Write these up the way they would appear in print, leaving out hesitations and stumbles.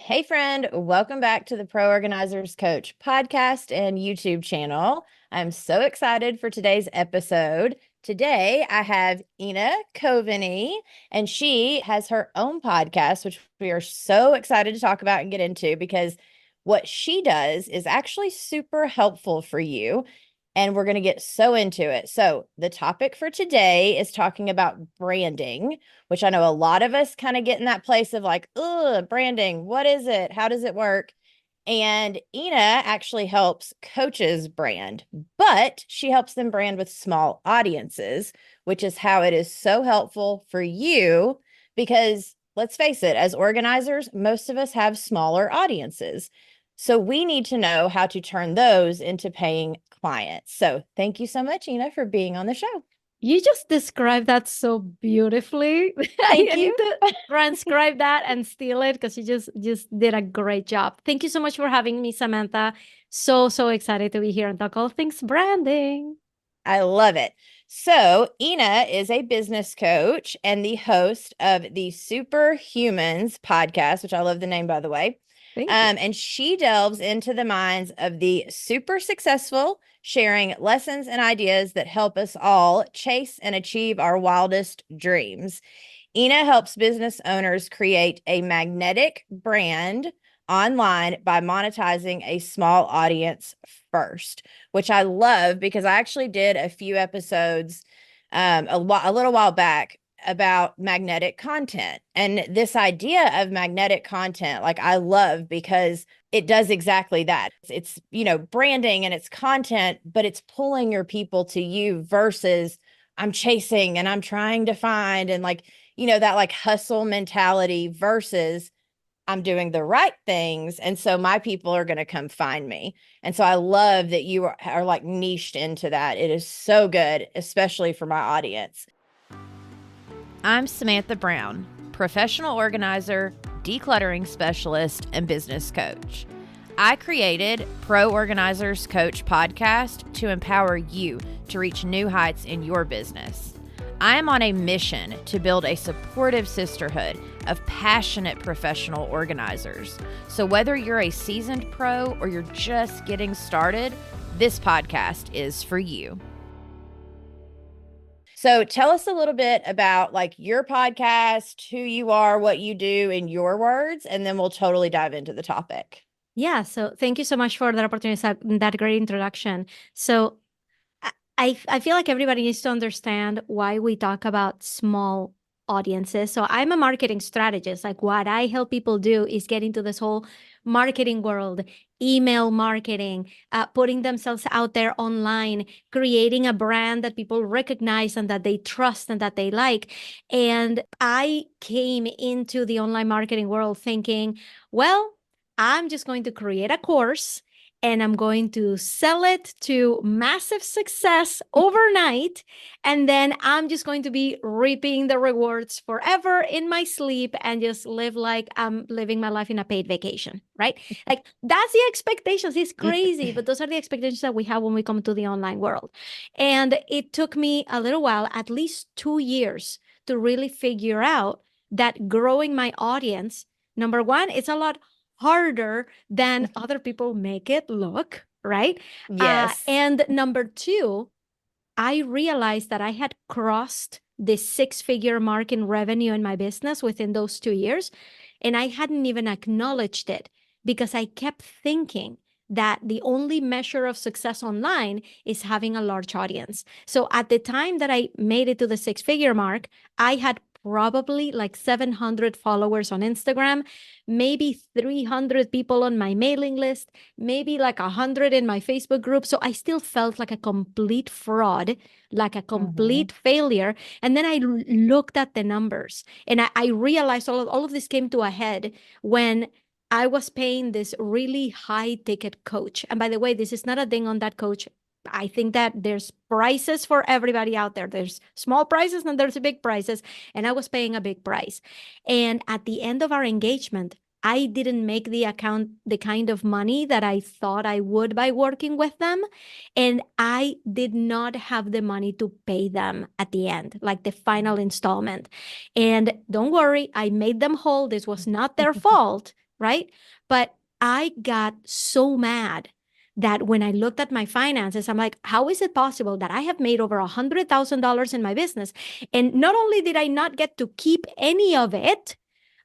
Hey, friend, welcome back to the Pro Organizers Coach podcast and YouTube channel. I'm so excited for today's episode. Today, I have Ina Coveney, and she has her own podcast, which we are so excited to talk about and get into because what she does is actually super helpful for you. And we're going to get so into it. So, the topic for today is talking about branding, which I know a lot of us kind of get in that place of like, branding, what is it? How does it work? And Ina actually helps coaches brand, but she helps them brand with small audiences, which is how it is so helpful for you because let's face it, as organizers, most of us have smaller audiences. So we need to know how to turn those into paying clients. So thank you so much, Ina, for being on the show. You just described that so beautifully. I Thank need you. to transcribe that and steal it because you just did a great job. Thank you so much for having me, Samantha. So excited to be here and talk all things branding. I love it. So, Ina is a business coach and the host of the Superhumans podcast, which I love the name, by the way. Thank you. And she delves into the minds of the super successful, sharing lessons and ideas that help us all chase and achieve our wildest dreams. Ina helps business owners create a magnetic brand online by monetizing a small audience first, which I love because I actually did a few episodes a little while back about magnetic content. And this idea of magnetic content, like I love because it does exactly that. It's, branding and it's content, but it's pulling your people to you versus I'm chasing and I'm trying to find and that like hustle mentality versus I'm doing the right things. And so my people are going to come find me. And so I love that you are like niched into that. It is so good, especially for my audience. I'm Samantha Brown, professional organizer, decluttering specialist, and business coach. I created Pro Organizers Coach podcast to empower you to reach new heights in your business. I am on a mission to build a supportive sisterhood of passionate professional organizers. So whether you're a seasoned pro or you're just getting started, this podcast is for you. So tell us a little bit about like your podcast, who you are, what you do in your words, and then we'll totally dive into the topic. Yeah, so thank you so much for that opportunity, that great introduction. So I feel like everybody needs to understand why we talk about small audiences. So I'm a marketing strategist. Like what I help people do is get into this whole marketing world, email marketing, putting themselves out there online, creating a brand that people recognize and that they trust and that they like. And I came into the online marketing world thinking, well, I'm just going to create a course and I'm going to sell it to massive success overnight. And then I'm just going to be reaping the rewards forever in my sleep and just live like I'm living my life in a paid vacation, right? Like that's the expectations. It's crazy, but those are the expectations that we have when we come to the online world. And it took me a little while, at least 2 years, to really figure out that growing my audience, number one, it's a lot harder than other people make it look, right? Yes. And number two, I realized that I had crossed the six-figure mark in revenue in my business within those 2 years, and I hadn't even acknowledged it because I kept thinking that the only measure of success online is having a large audience. So at the time that I made it to the six-figure mark, I had probably like 700 followers on Instagram, maybe 300 people on my mailing list, maybe like 100 in my Facebook group. So I still felt like a complete fraud, like a complete failure. And then I looked at the numbers and I realized all of this came to a head when I was paying this really high ticket coach. And by the way, this is not a ding on that coach. I think that there's prices for everybody out there. There's small prices and there's big prices. And I was paying a big price. And at the end of our engagement, I didn't make the kind of money that I thought I would by working with them. And I did not have the money to pay them at the end, like the final installment. And don't worry, I made them whole. This was not their fault. right? But I got so mad that when I looked at my finances, I'm like, how is it possible that I have made over $100,000 in my business? And not only did I not get to keep any of it,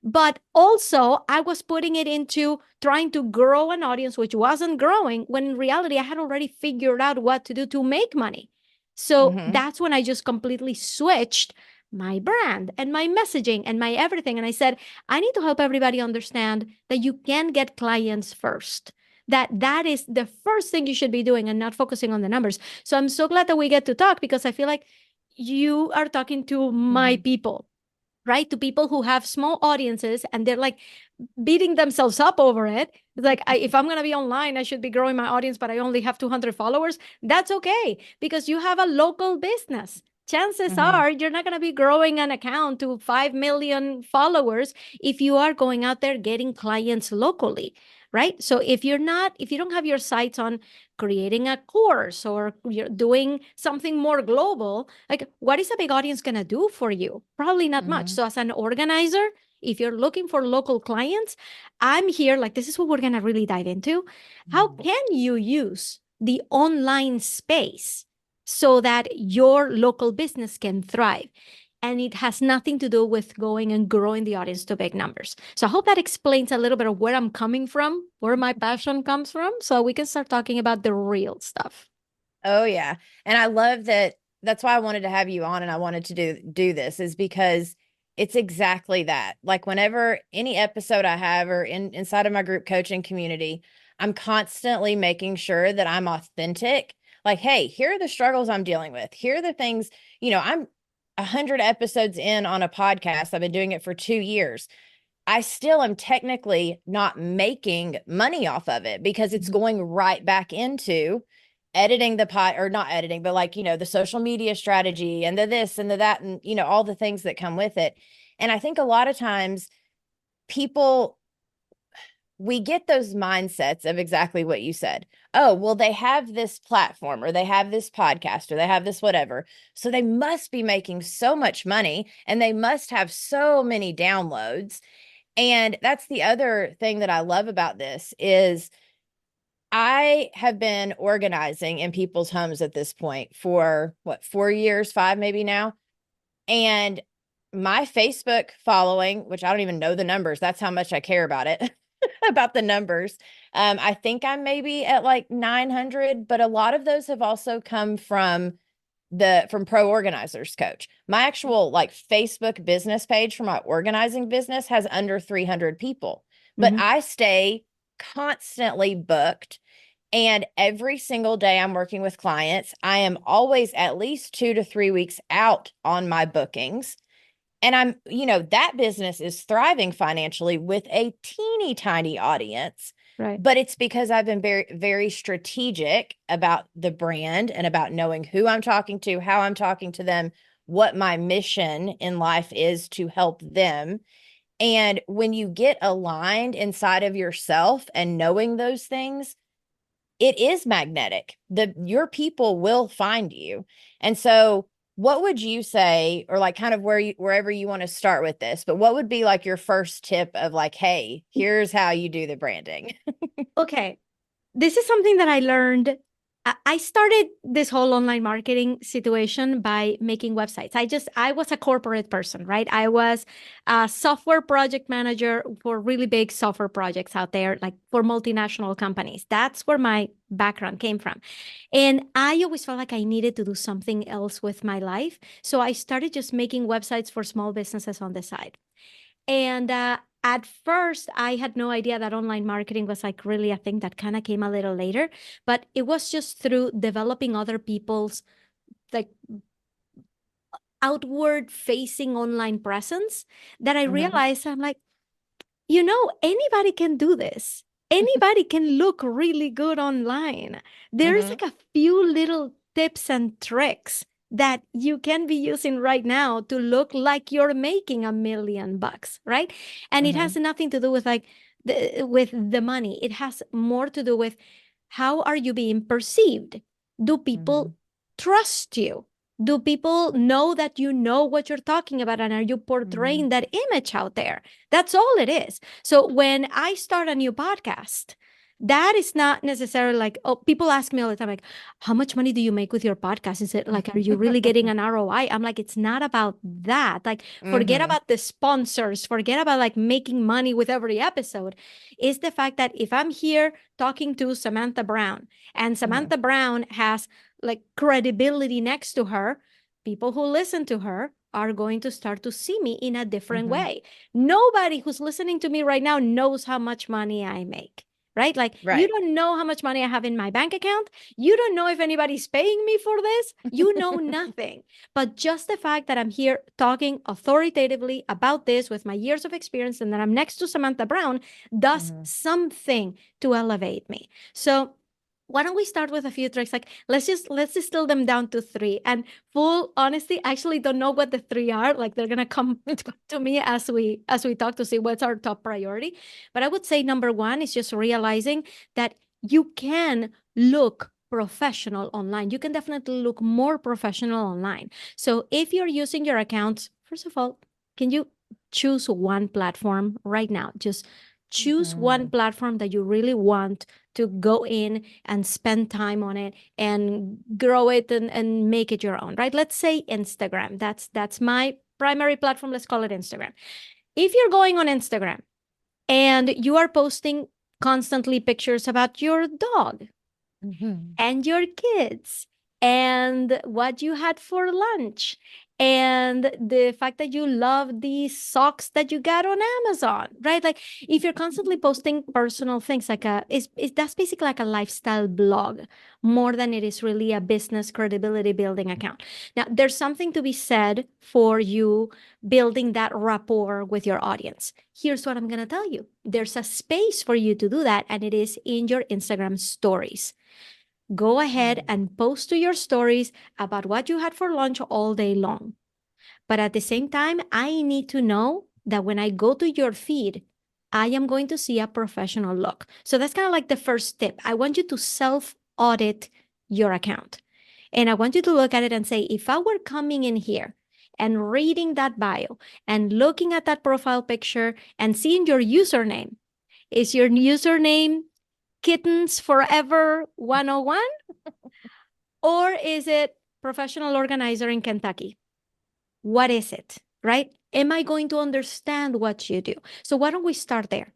but also I was putting it into trying to grow an audience, which wasn't growing, when in reality, I had already figured out what to do to make money. So Mm-hmm. that's when I just completely switched my brand and my messaging and my everything. And I said, I need to help everybody understand that you can get clients first. That is the first thing you should be doing and not focusing on the numbers. So I'm so glad that we get to talk because I feel like you are talking to my Mm-hmm. people, right? To people who have small audiences and they're like beating themselves up over it. It's like, if I'm going to be online, I should be growing my audience, but I only have 200 followers. That's okay because you have a local business. Chances Mm-hmm. are you're not going to be growing an account to 5 million followers if you are going out there getting clients locally, right? So if you don't have your sights on creating a course or you're doing something more global, like what is a big audience going to do for you? Probably not much. Mm-hmm. So as an organizer, if you're looking for local clients, I'm here. Like, this is what we're going to really dive into. How can you use the online space so that your local business can thrive? And it has nothing to do with going and growing the audience to big numbers. So I hope that explains a little bit of where I'm coming from, where my passion comes from, so we can start talking about the real stuff. Oh yeah. And I love that. That's why I wanted to have you on and I wanted to do this is because it's exactly that. Like whenever any episode I have or inside of my group coaching community, I'm constantly making sure that I'm authentic. Like, hey, here are the struggles I'm dealing with. Here are the things, I'm 100 episodes in on a podcast. I've been doing it for 2 years. I still am technically not making money off of it because it's Mhm. going right back into editing the pot or not editing, but like, the social media strategy and the this and the that and, all the things that come with it. And I think a lot of times people, we get those mindsets of exactly what you said. Oh, well, they have this platform or they have this podcast or they have this whatever. So they must be making so much money and they must have so many downloads. And that's the other thing that I love about this is I have been organizing in people's homes at this point for what, 4 years, five maybe now. And my Facebook following, which I don't even know the numbers, that's how much I care about it, about the numbers. I think I'm maybe at like 900, but a lot of those have also come from Pro Organizers Coach. My actual like Facebook business page for my organizing business has under 300 people, but Mhm. I stay constantly booked. And every single day I'm working with clients, I am always at least 2 to 3 weeks out on my bookings. And that business is thriving financially with a teeny tiny audience. Right. But it's because I've been very, very strategic about the brand and about knowing who I'm talking to, how I'm talking to them, what my mission in life is to help them. And when you get aligned inside of yourself and knowing those things, it is magnetic. Your people will find you. And so what would you say, or like kind of wherever you want to start with this, but what would be like your first tip of like, hey, here's how you do the branding? Okay. This is something that I learned. I started this whole online marketing situation by making websites. I was a corporate person, right? I was a software project manager for really big software projects out there, like for multinational companies. That's where my background came from. And I always felt like I needed to do something else with my life. So I started just making websites for small businesses on the side. And at first, I had no idea that online marketing was like really a thing that kind of came a little later. But it was just through developing other people's like outward facing online presence that I Mhm. realized I'm like, anybody can do this. Anybody can look really good online. There's Mhm. like a few little tips and tricks that you can be using right now to look like you're making $1 million, right? And it has Mhm. nothing to do with like with the money. It has more to do with how are you being perceived? Do people Mhm. trust you? Do people know that you know what you're talking about, and are you portraying Mhm. that image out there? That's all it is. So when I start a new podcast, that is not necessarily like, oh, people ask me all the time, like, how much money do you make with your podcast? Is it like, are you really getting an ROI? I'm like, it's not about that. Like, forget Mhm. about the sponsors, forget about like making money with every episode. It's the fact that if I'm here talking to Samantha Brown, and Mhm. Samantha Brown has like credibility next to her, people who listen to her are going to start to see me in a different Mhm. way. Nobody who's listening to me right now knows how much money I make, right? Like, you Right. don't know how much money I have in my bank account. You don't know if anybody's paying me for this. You know nothing. But just the fact that I'm here talking authoritatively about this with my years of experience, and that I'm next to Samantha Brown, does Mhm. something to elevate me. So why don't we start with a few tricks? Like, let's distill them down to three. And full honesty, I actually don't know what the three are. Like, they're gonna come to me as we talk to see what's our top priority. But I would say number one is just realizing that you can look professional online. You can definitely look more professional online. So if you're using your account, first of all, can you choose one platform right now? Just choose one Mhm. platform that you really want to go in and spend time on it and grow it and make it your own, right? Let's say Instagram. That's my primary platform. Let's call it Instagram. If you're going on Instagram and you are posting constantly pictures about your dog Mhm. and your kids and what you had for lunch and the fact that you love these socks that you got on Amazon, right? Like, if you're constantly posting personal things, like is that's basically like a lifestyle blog more than it is really a business credibility building account. Now, there's something to be said for you building that rapport with your audience. Here's what I'm going to tell you. There's a space for you to do that, and it is in your Instagram stories. Go ahead Mhm. and post to your stories about what you had for lunch all day long. But at the same time, I need to know that when I go to your feed, I am going to see a professional look. So that's kind of like the first tip. I want you to self audit your account. And I want you to look at it and say, if I were coming in here and reading that bio and looking at that profile picture and seeing your username, is your username Kittens Forever 101? Or is it professional organizer in Kentucky? What is it, right? Am I going to understand what you do? So why don't we start there?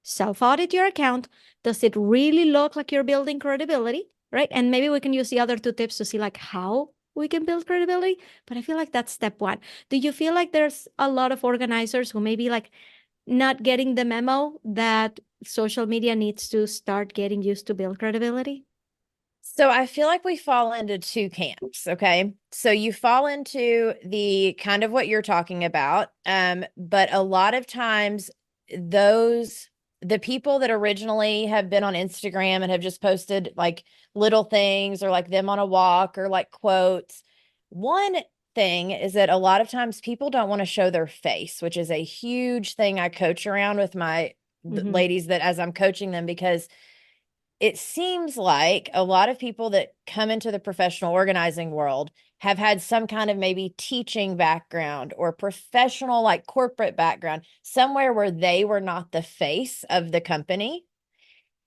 Self audit your account. Does it really look like you're building credibility, right? And maybe we can use the other two tips to see like how we can build credibility. But I feel like that's step one. Do you feel like there's a lot of organizers who maybe like not getting the memo that social media needs to start getting used to build credibility? So I feel like we fall into two camps, okay? So you fall into the kind of what you're talking about, but a lot of times those the people that originally have been on Instagram and have just posted like little things or like them on a walk or like quotes. One thing is that a lot of times people don't want to show their face, which is a huge thing I coach around with my Mm-hmm. ladies that as I'm coaching them because it seems like a lot of people that come into the professional organizing world have had some kind of maybe teaching background or professional, like corporate background, somewhere where they were not the face of the company.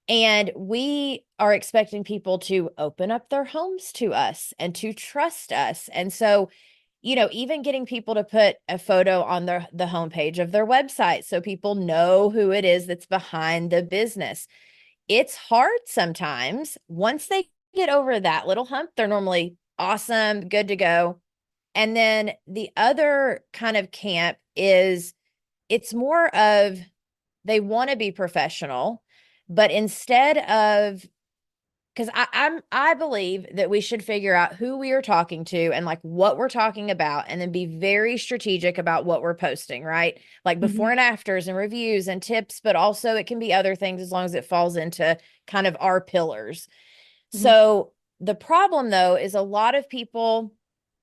And we are expecting people to open up their homes to us and to trust us. And so, even getting people to put a photo on the homepage of their website so people know who it is that's behind the business, it's hard sometimes. Once they get over that little hump, they're normally awesome, good to go. And then the other kind of camp is it's more of they want to be professional, but instead of because I believe that we should figure out who we are talking to and like what we're talking about and then be very strategic about what we're posting, right? Like Mm-hmm. before and afters and reviews and tips, but also it can be other things as long as it falls into kind of our pillars. Mm-hmm. So the problem though is a lot of people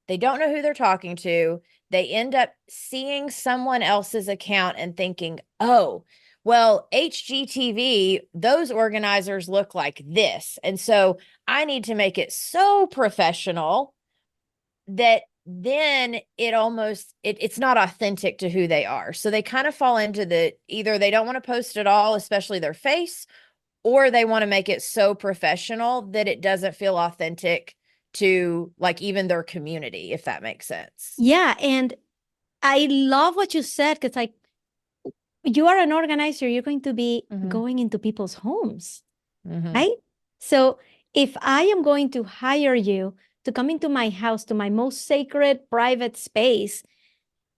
they don't know who they're talking to. They end up seeing someone else's account and thinking, oh, well, HGTV, those organizers look like this. And so I need to make it so professional that then it's not authentic to who they are. So they kind of fall into the either they don't want to post at all, especially their face, or they want to make it so professional that it doesn't feel authentic to like even their community, if that makes sense. Yeah. And I love what you said because, like, you are an organizer, you're going to be Mm-hmm. going into people's homes, Mm-hmm. right? So if I am going to hire you to come into my house, to my most sacred private space,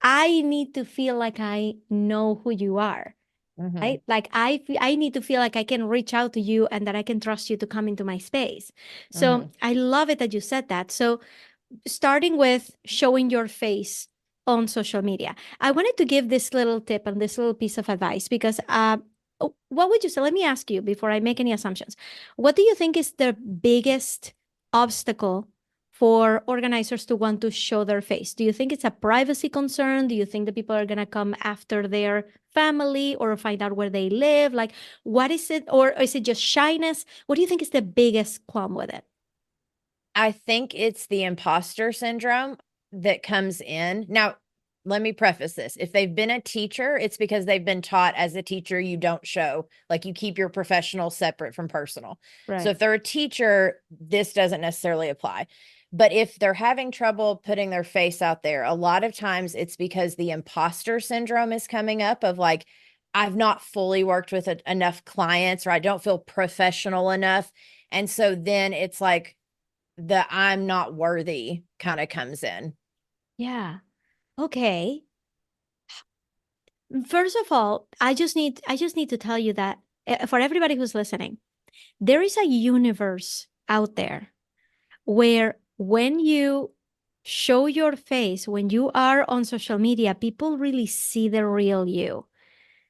I need to feel like I know who you are, Mm-hmm. right? Like I need to feel like I can reach out to you and that I can trust you to come into my space. So Mm-hmm. I love it that you said that. So starting with showing your face on social media, I wanted to give this little tip and this little piece of advice because what would you say? Let me ask you before I make any assumptions. What do you think is the biggest obstacle for organizers to want to show their face? Do you think it's a privacy concern? Do you think the people are going to come after their family or find out where they live? Like, what is it? Or is it just shyness? What do you think is the biggest qualm with it? I think it's the imposter syndrome that comes in. Now, let me preface this. If they've been a teacher, it's because they've been taught as a teacher, you don't show, like you keep your professional separate from personal. So Right. if they're a teacher, this doesn't necessarily apply. But if they're having trouble putting their face out there, a lot of times it's because the imposter syndrome is coming up of like, I've not fully worked with enough clients or I don't feel professional enough. And so then it's like, the I'm not worthy kind of comes in. Yeah. Okay. First of all, I just need to tell you that for everybody who's listening, there is a universe out there where when you show your face, when you are on social media, people really see the real you.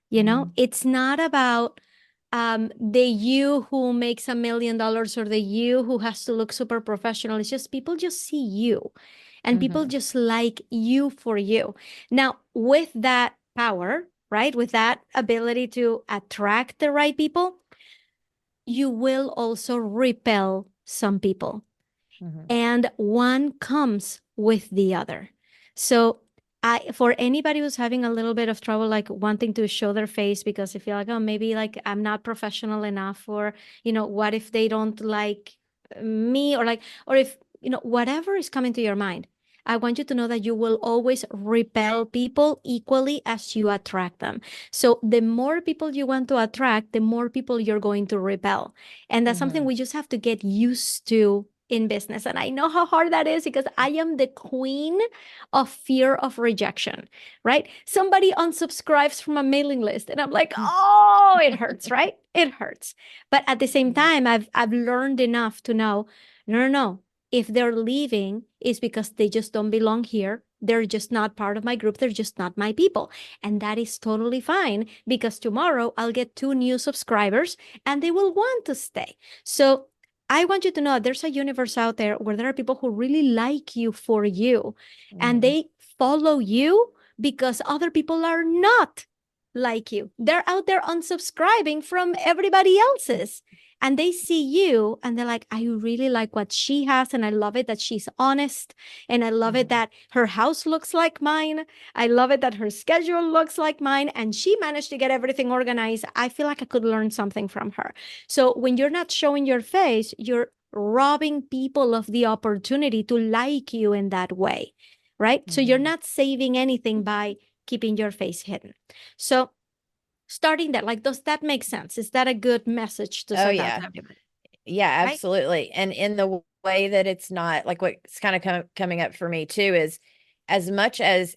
You know, Mhm. it's not about the you who makes $1 million or the you who has to look super professional. It's just people just see you and people Mhm. just like you for you. Now, with that power, right, with that ability to attract the right people, you will also repel some people Mhm. and one comes with the other. So for anybody who's having a little bit of trouble, like wanting to show their face because they feel like, oh, maybe like I'm not professional enough, or, what if they don't like me, or like, or if, whatever is coming to your mind, I want you to know that you will always repel people equally as you attract them. So the more people you want to attract, the more people you're going to repel. And that's something Mhm. we just have to get used to in business. And I know how hard that is because I am the queen of fear of rejection, right? Somebody unsubscribes from a mailing list and I'm like, oh, it hurts, right? It hurts. But at the same time, I've learned enough to know, no, no, no. If they're leaving, it's because they just don't belong here. They're just not part of my group. They're just not my people. And that is totally fine because tomorrow I'll get 2 new subscribers and they will want to stay. So I want you to know there's a universe out there where there are people who really like you for you and Mhm. they follow you because other people are not like you. They're out there unsubscribing from everybody else's and they see you and they're like, I really like what she has. And I love it that she's honest. And I love it Mhm. that her house looks like mine. I love it that her schedule looks like mine. And she managed to get everything organized. I feel like I could learn something from her. So when you're not showing your face, you're robbing people of the opportunity to like you in that way, right? So you're Mhm. not saving anything by keeping your face hidden. So starting there, like, does that make sense? Is that a good message to Oh send out yeah. to everybody, Yeah, right? absolutely. And in the way that it's not like what's kind of coming up for me too is as much as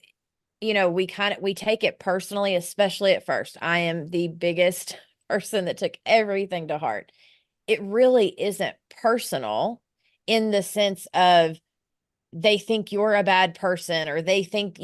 we take it personally, especially at first. I am the biggest person that took everything to heart. It really isn't personal in the sense of they think you're a bad person or they think,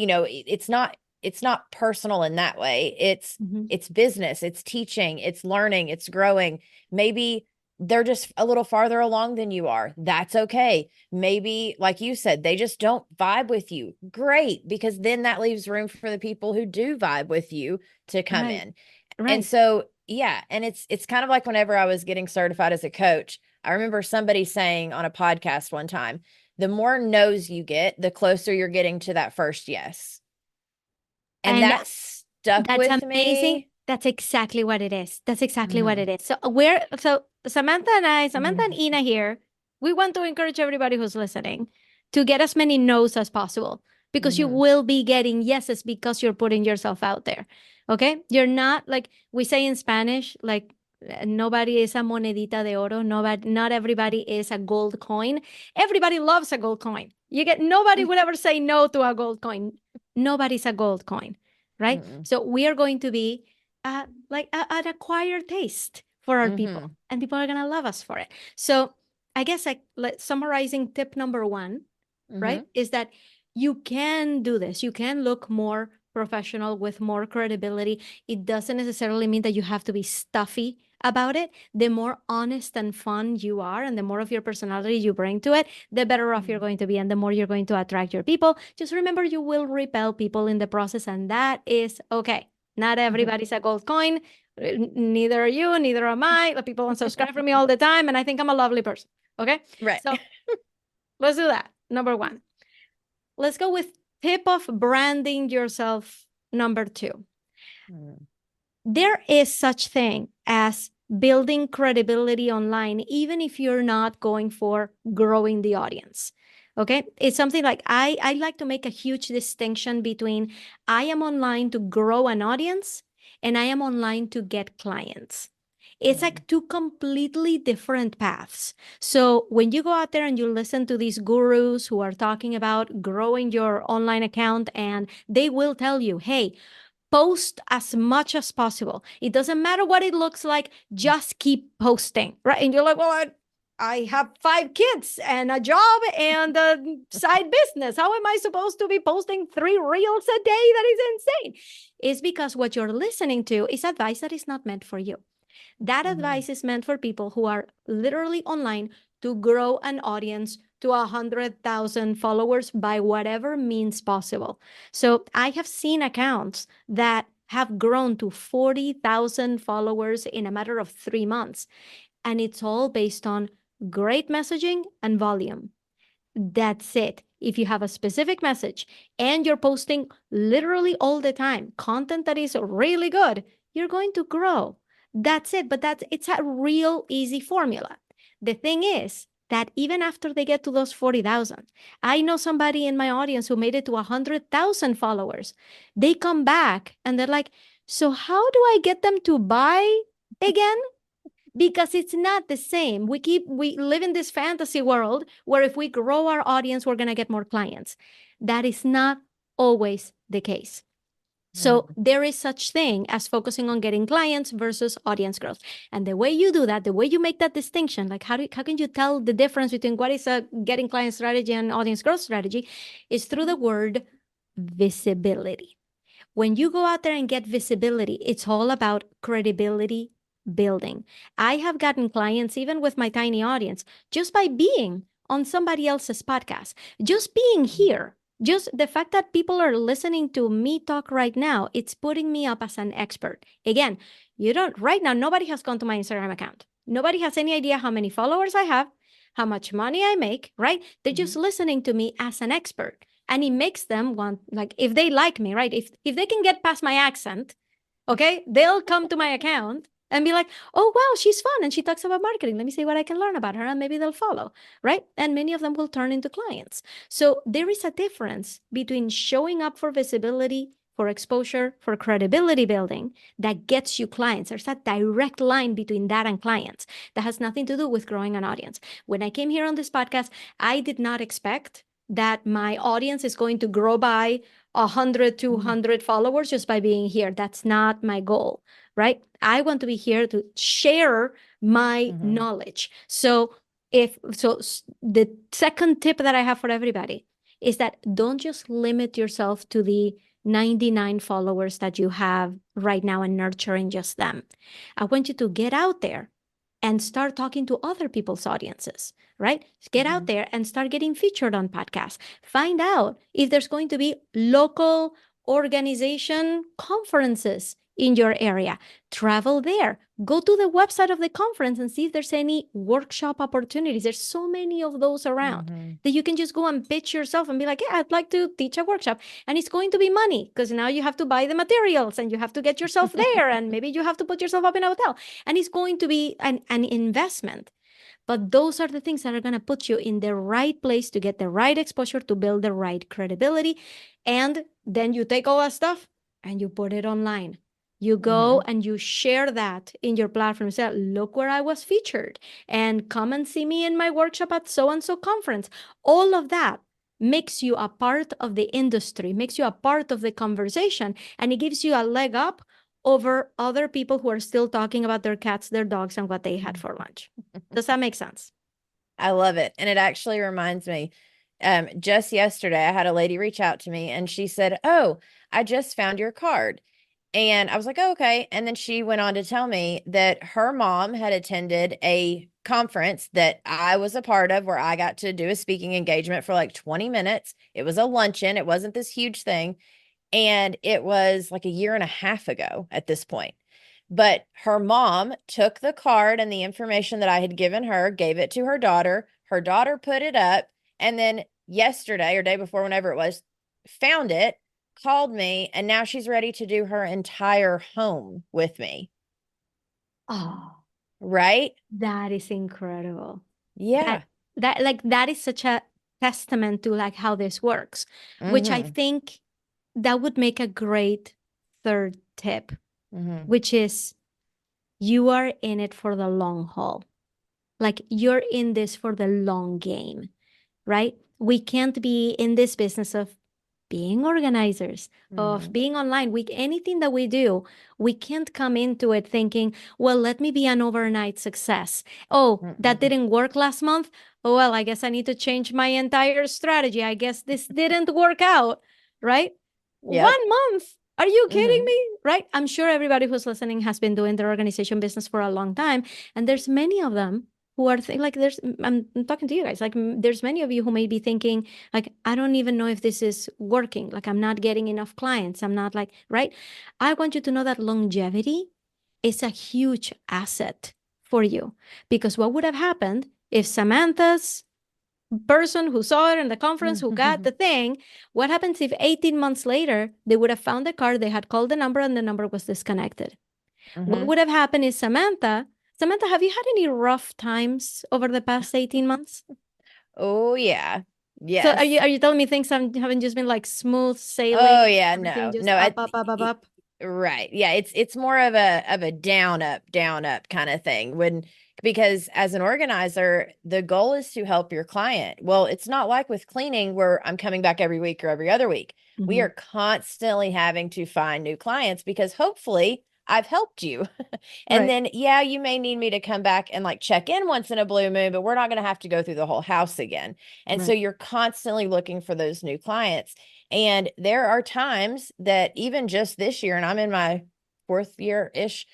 it's not personal in that way. It's Mhm. it's business, it's teaching, it's learning, it's growing. Maybe they're just a little farther along than you are. That's okay. Maybe, like you said, they just don't vibe with you. Great, because then that leaves room for the people who do vibe with you to come Right, in. And right. so, yeah, and it's kind of like whenever I was getting certified as a coach, I remember somebody saying on a podcast one time the more no's you get, the closer you're getting to that first yes. And that stuck that's with amazing. me. That's exactly what it is. That's exactly what Mhm. it is. So Samantha and Ina here, we want to encourage everybody who's listening to get as many no's as possible, because you Mhm. will be getting yeses because you're putting yourself out there. Okay? You're not, like we say in Spanish, like nobody is a monedita de oro. Not everybody is a gold coin. Everybody loves a gold coin. Nobody would ever say no to a gold coin. Nobody's a gold coin, right? Mm-mm. So we are going to be like an acquired taste for our people, Mhm. and people are gonna love us for it. So I guess, like, summarizing tip number one, right, Mhm. is that you can do this. You can look more professional with more credibility. It doesn't necessarily mean that you have to be stuffy about it. The more honest and fun you are, and the more of your personality you bring to it, the better off you're going to be, and the more you're going to attract your people. Just remember, you will repel people in the process, and that is okay. Not everybody's a gold coin. Neither are you, neither am I. The people unsubscribe from me all the time, and I think I'm a lovely person. Okay? Right. So let's do that. Number one. Let's go with tip of branding yourself number two. Mm. There is such thing as building credibility online, even if you're not going for growing the audience. Okay. It's something like I like to make a huge distinction between I am online to grow an audience and I am online to get clients. It's like two completely different paths. So when you go out there and you listen to these gurus who are talking about growing your online account, and they will tell you, hey, post as much as possible. It doesn't matter what it looks like, just keep posting, right? And you're like, well, I have 5 kids and a job and a side business. How am I supposed to be posting 3 reels a day? That is insane. It's because what you're listening to is advice that is not meant for you. That advice is meant for people who are literally online to grow an audience to 100,000 followers by whatever means possible. So I have seen accounts that have grown to 40,000 followers in a matter of 3 months. And it's all based on great messaging and volume. That's it. If you have a specific message and you're posting literally all the time content that is really good, you're going to grow. That's it. But it's a real easy formula. The thing is that even after they get to those 40,000, I know somebody in my audience who made it to 100,000 followers. They come back and they're like, so how do I get them to buy again? Because it's not the same. We live in this fantasy world where if we grow our audience, we're going to get more clients. That is not always the case. So there is such thing as focusing on getting clients versus audience growth. And the way you do that, the way you make that distinction, like how can you tell the difference between what is a getting client strategy and audience growth strategy, is through the word visibility. When you go out there and get visibility, it's all about credibility building. I have gotten clients, even with my tiny audience, just by being on somebody else's podcast, just being here. Just the fact that people are listening to me talk right now, it's putting me up as an expert. Again, right now, nobody has gone to my Instagram account. Nobody has any idea how many followers I have, how much money I make, right? They're just listening to me as an expert. And it makes them want, like, if they like me, right? If they can get past my accent, okay, they'll come to my account and be like, oh, wow, she's fun and she talks about marketing. Let me see what I can learn about her, and maybe they'll follow, right? And many of them will turn into clients. So there is a difference between showing up for visibility, for exposure, for credibility building that gets you clients. There's a direct line between that and clients that has nothing to do with growing an audience. When I came here on this podcast, I did not expect that my audience is going to grow by 100, 200 followers just by being here. That's not my goal, right? I want to be here to share my knowledge. So the second tip that I have for everybody is that don't just limit yourself to the 99 followers that you have right now and nurturing just them. I want you to get out there and start talking to other people's audiences, right? Get out there and start getting featured on podcasts. Find out if there's going to be local organization conferences in your area. Travel there. Go to the website of the conference and see if there's any workshop opportunities. There's so many of those around that you can just go and pitch yourself and be like, yeah, I'd like to teach a workshop. And it's going to be money because now you have to buy the materials and you have to get yourself there. And maybe you have to put yourself up in a hotel. And it's going to be an investment. But those are the things that are going to put you in the right place to get the right exposure, to build the right credibility. And then you take all that stuff and you put it online. You go and you share that in your platform. You say, look where I was featured, and come and see me in my workshop at so-and-so conference. All of that makes you a part of the industry, makes you a part of the conversation, and it gives you a leg up over other people who are still talking about their cats, their dogs, and what they had for lunch. Does that make sense? I love it. And it actually reminds me, just yesterday, I had a lady reach out to me and she said, "Oh, I just found your card." And I was like, "Oh, okay." And then she went on to tell me that her mom had attended a conference that I was a part of where I got to do a speaking engagement for like 20 minutes. It was a luncheon. It wasn't this huge thing. And it was like a year and a half ago at this point. But her mom took the card and the information that I had given her, gave it to her daughter. Her daughter put it up. And then yesterday or day before, whenever it was, found it, called me, and now she's ready to do her entire home with me. Oh, Right? that is incredible. Yeah. That is such a testament to like how this works, which I Mm-hmm. think that would make a great third tip, Mm-hmm. which is you are in it for the long haul. Like you're in this for the long game, right? We can't be in this business of being organizers, of Mm-hmm. being online. Anything that we do, we can't come into it thinking, well, let me be an overnight success. Oh, that Mm-hmm. didn't work last month. Oh, well, I guess I need to change my entire strategy. I guess this didn't work out, right? Yep. 1 month. Are you kidding Mm-hmm. me? Right? I'm sure everybody who's listening has been doing their organization business for a long time. And there's many of them who are like, I'm talking to you guys, like, there's many of you who may be thinking, like, I don't even know if this is working. Like, I'm not getting enough clients. I'm not like, right? I want you to know that longevity is a huge asset for you, because what would have happened if Samantha's person who saw it in the conference, who got the thing, what happens if 18 months later they would have found the card, they had called the number, and the number was disconnected? What Mm-hmm. would have happened is Samantha, have you had any rough times over the past 18 months? Oh, yeah. So are Yes. you telling me things haven't just been like smooth Oh, sailing, yeah. everything No, just no. up, up, up, up, up? Right. Yeah, it's more of a down up kind of thing, when because as an organizer, the goal is to help your client. Well, it's not like with cleaning where I'm coming back every week or every other week. We Mm-hmm. are constantly having to find new clients because hopefully I've helped you. And Right. then yeah, you may need me to come back and like check in once in a blue moon, but we're not going to have to go through the whole house again. And so Right. you're constantly looking for those new clients. And there are times that even just this year, and I'm in my fourth year-ish,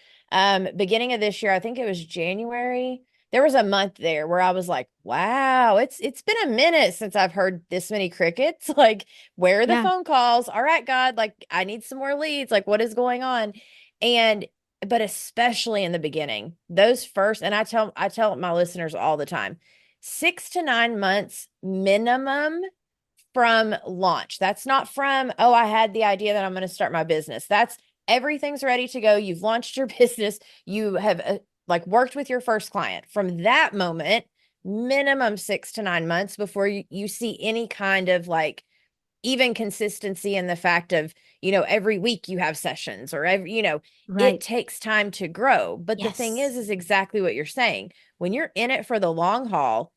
beginning of this year, I think it was January, there was a month there where I was like, wow, it's been a minute since I've heard this many crickets. Like, where are the Yeah. phone calls? All right, God, like I need some more leads. Like, what is going on? And but especially in the beginning, those first, and I tell my listeners all the time, 6 to 9 months minimum from launch. That's not from, oh, I had the idea that I'm going to start my business. That's everything's ready to go. You've launched your business. You have like worked with your first client. From that moment, minimum 6 to 9 months before you see any kind of like even consistency in the fact of, every week you have sessions or it Right. takes time to grow. But the thing Yes. is exactly what you're saying. When you're in it for the long haul,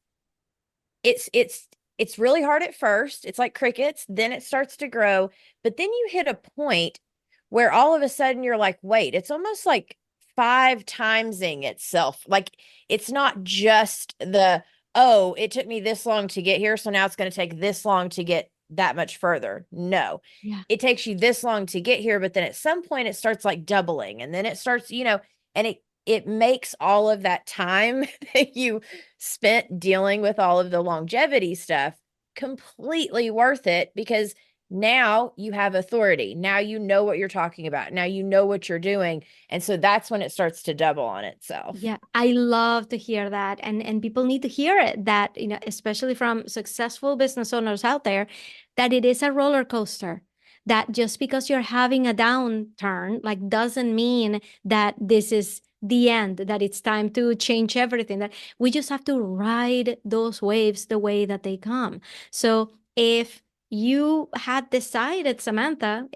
it's really hard at first. It's like crickets, then it starts to grow, but then you hit a point where all of a sudden you're like, wait, it's almost like five timesing itself. Like it's not just oh, it took me this long to get here, so now it's going to take this long to get that much further. No. Yeah. It takes you this long to get here, but then at some point it starts like doubling, and then it starts, and it makes all of that time that you spent dealing with all of the longevity stuff completely worth it, because now you have authority. Now you know what you're talking about. Now you know what you're doing. And so that's when it starts to double on itself. Yeah, I love to hear that. And people need to hear it, that, you know, especially from successful business owners out there, that it is a roller coaster. That just because you're having a downturn, like, doesn't mean that this is the end, that it's time to change everything. That we just have to ride those waves the way that they come. So if you had decided, Samantha,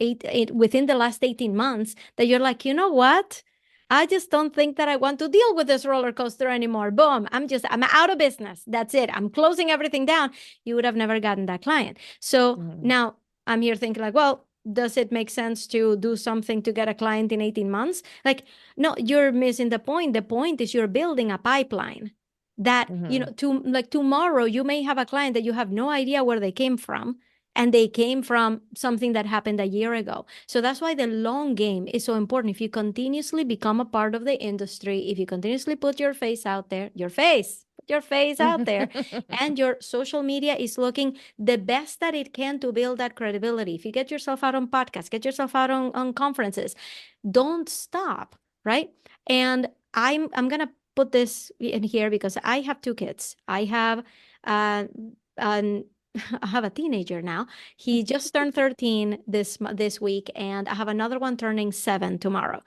within the last 18 months, that you're like, you know what? I just don't think that I want to deal with this roller coaster anymore. Boom. I'm out of business. That's it. I'm closing everything down. You would have never gotten that client. So now I'm here thinking like, well, does it make sense to do something to get a client in 18 months? Like, no, you're missing the point. The point is you're building a pipeline that, you know, to like tomorrow you may have a client that you have no idea where they came from, and they came from something that happened a year ago. So that's why the long game is so important. If you continuously become a part of the industry, if you continuously put your face out there, put your face out there, and your social media is looking the best that it can to build that credibility. If you get yourself out on podcasts, get yourself out on conferences, don't stop, right? And I'm gonna put this in here because I have two kids. I have an I have a teenager now. He just turned 13 this week, and I have another one turning 7 tomorrow.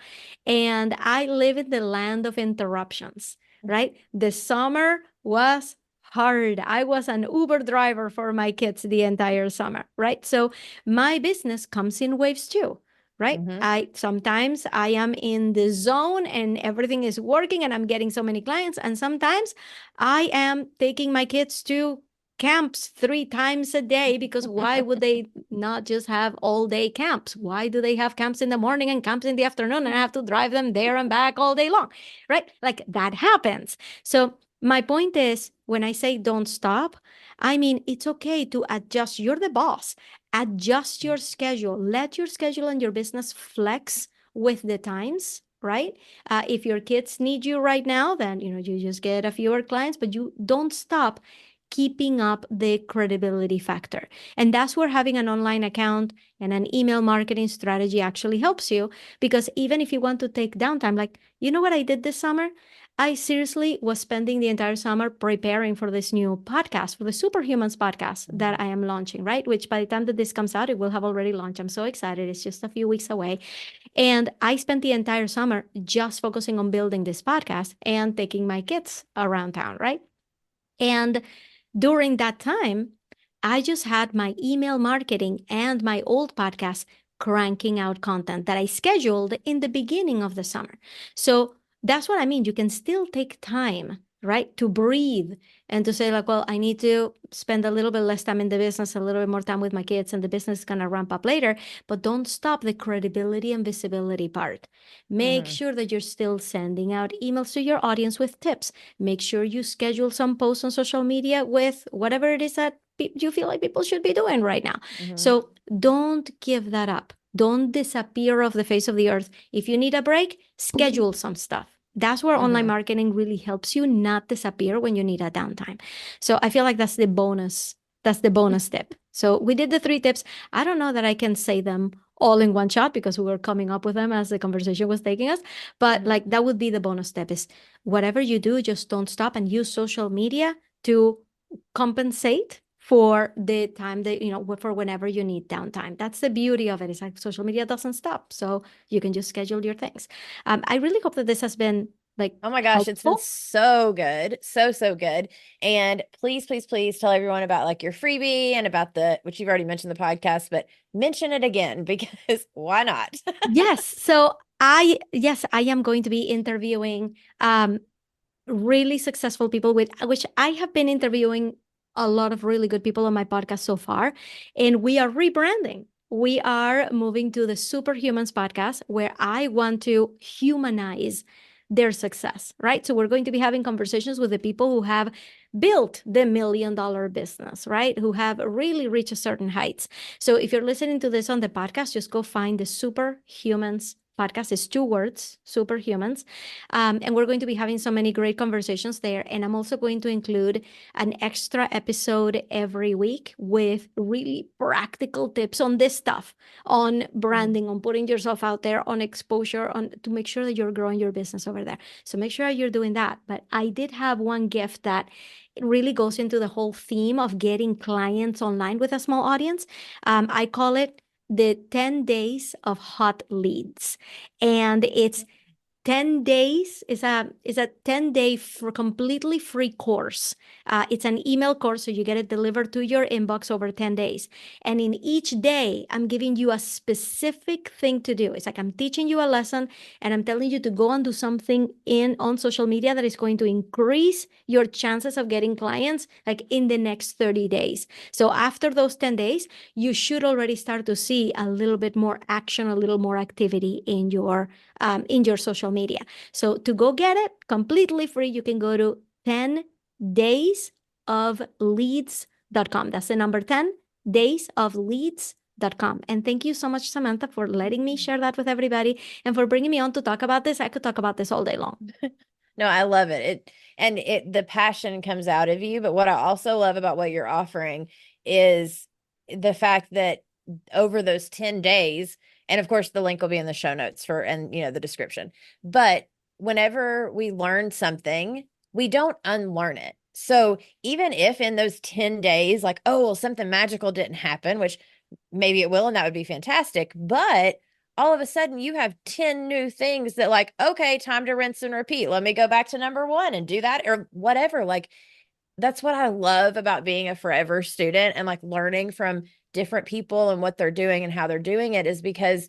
And I live in the land of interruptions, right? The summer was hard. I was an Uber driver for my kids the entire summer, right? So my business comes in waves too. Right. I sometimes I am in the zone and everything is working and I'm getting so many clients. And sometimes I am taking my kids to camps 3 times a day, because why would they not just have all day camps? Why do they have camps in the morning and camps in the afternoon and I have to drive them there and back all day long, right? Like, that happens. So my point is, when I say don't stop, I mean it's okay to adjust. You're the boss. Adjust your schedule. Let your schedule and your business flex with the times, right? If your kids need you right now, then you just get a fewer clients, but you don't stop keeping up the credibility factor. And that's where having an online account and an email marketing strategy actually helps you. Because even if you want to take downtime, like, you know what I did this summer? I seriously was spending the entire summer preparing for this new podcast, for the Superhumans podcast that I am launching, right? Which by the time that this comes out, it will have already launched. I'm so excited. It's just a few weeks away. And I spent the entire summer just focusing on building this podcast and taking my kids around town, right? And during that time, I just had my email marketing and my old podcast cranking out content that I scheduled in the beginning of the summer. So that's what I mean. You can still take time, right, to breathe and to say, like, well, I need to spend a little bit less time in the business, a little bit more time with my kids, and the business is going to ramp up later. But don't stop the credibility and visibility part. Make sure that you're still sending out emails to your audience with tips. Make sure you schedule some posts on social media with whatever it is that you feel like people should be doing right now. So don't give that up. Don't disappear off the face of the earth. If you need a break, schedule some stuff. That's where online marketing really helps you not disappear when you need a downtime. So I feel like that's the bonus. That's the bonus tip. So we did the 3 tips. I don't know that I can say them all in one shot because we were coming up with them as the conversation was taking us. But like, that would be the bonus step, is whatever you do, just don't stop and use social media to compensate for the time that, for whenever you need downtime. That's the beauty of it. It's like social media doesn't stop. So you can just schedule your things. I really hope that this has been like, oh my gosh, it's been so good. So, so good. And please, please, please tell everyone about like your freebie and about which you've already mentioned the podcast, but mention it again, because why not? Yes. So I am going to be interviewing really successful people, which I have been interviewing a lot of really good people on my podcast so far. And we are rebranding. We are moving to the Superhumans podcast, where I want to humanize their success, right? So we're going to be having conversations with the people who have built the $1 million business, right? Who have really reached a certain heights. So if you're listening to this on the podcast, just go find the Superhumans podcast is 2 words, Superhumans. And we're going to be having so many great conversations there. And I'm also going to include an extra episode every week with really practical tips on this stuff, on branding, on putting yourself out there, on exposure, on to make sure that you're growing your business over there. So make sure you're doing that. But I did have one gift that really goes into the whole theme of getting clients online with a small audience. I call it the 10 days of hot leads. And it's 10 days is a 10-day for completely free course. It's an email course, so you get it delivered to your inbox over 10 days. And in each day, I'm giving you a specific thing to do. It's like I'm teaching you a lesson and I'm telling you to go and do something on social media that is going to increase your chances of getting clients like in the next 30 days. So after those 10 days, you should already start to see a little bit more action, a little more activity in your social media. So to go get it completely free, you can go to 10daysofleads.com. That's the number 10, daysofleads.com. And thank you so much, Samantha, for letting me share that with everybody and for bringing me on to talk about this. I could talk about this all day long. No, I love it. The passion comes out of you. But what I also love about what you're offering is the fact that over those 10 days, and of course the link will be in the show notes the description. But whenever we learn something, we don't unlearn it. So even if in those 10 days, like, oh, well, something magical didn't happen, which maybe it will, and that would be fantastic. But all of a sudden you have 10 new things that like, okay, time to rinse and repeat. Let me go back to number 1 and do that or whatever. Like, that's what I love about being a forever student and like learning from different people and what they're doing and how they're doing it, is because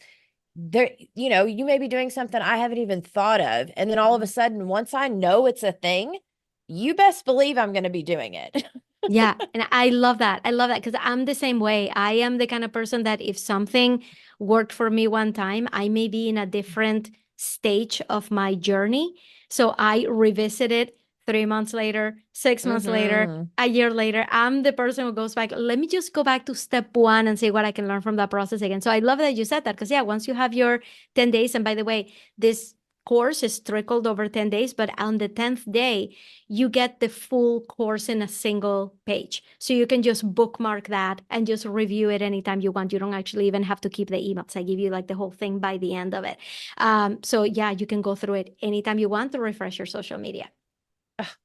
you may be doing something I haven't even thought of. And then all of a sudden, once I know it's a thing, you best believe I'm going to be doing it. Yeah. And I love that. I love that because I'm the same way. I am the kind of person that if something worked for me one time, I may be in a different stage of my journey. So I revisit it 3 months later, 6 months later, a year later. I'm the person who goes back. Let me just go back to step 1 and see what I can learn from that process again. So I love that you said that because, yeah, once you have your 10 days, and by the way, this course is trickled over 10 days, but on the 10th day, you get the full course in a single page. So you can just bookmark that and just review it anytime you want. You don't actually even have to keep the emails. I give you like the whole thing by the end of it. So yeah, you can go through it anytime you want to refresh your social media.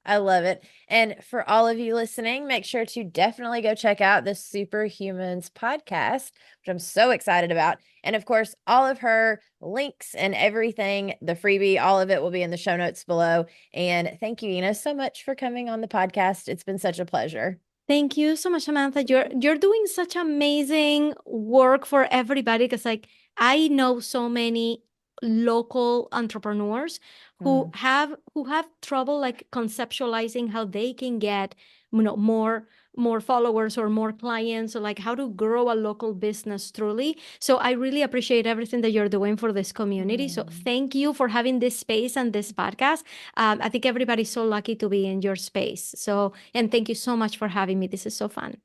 I love it. And for all of you listening, make sure to definitely go check out the Superhumans podcast, which I'm so excited about. And of course, all of her links and everything, the freebie, all of it will be in the show notes below. And thank you, Ina, so much for coming on the podcast. It's been such a pleasure. Thank you so much, Samantha. You're doing such amazing work for everybody because like I know so many local entrepreneurs who have trouble like conceptualizing how they can get more followers or more clients, or like how to grow a local business truly. So I really appreciate everything that you're doing for this community. So thank you for having this space and this podcast. I think everybody's so lucky to be in your space. So, and thank you so much for having me. This is so fun.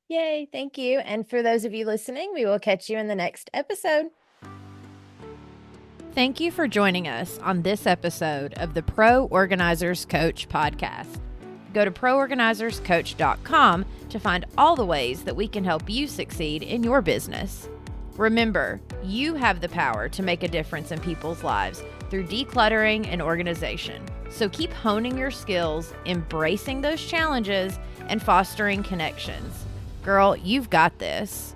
Yay, thank you. And for those of you listening, we will catch you in the next episode. Thank you for joining us on this episode of the Pro Organizers Coach podcast. Go to proorganizerscoach.com to find all the ways that we can help you succeed in your business. Remember, you have the power to make a difference in people's lives through decluttering and organization. So keep honing your skills, embracing those challenges, and fostering connections. Girl, you've got this.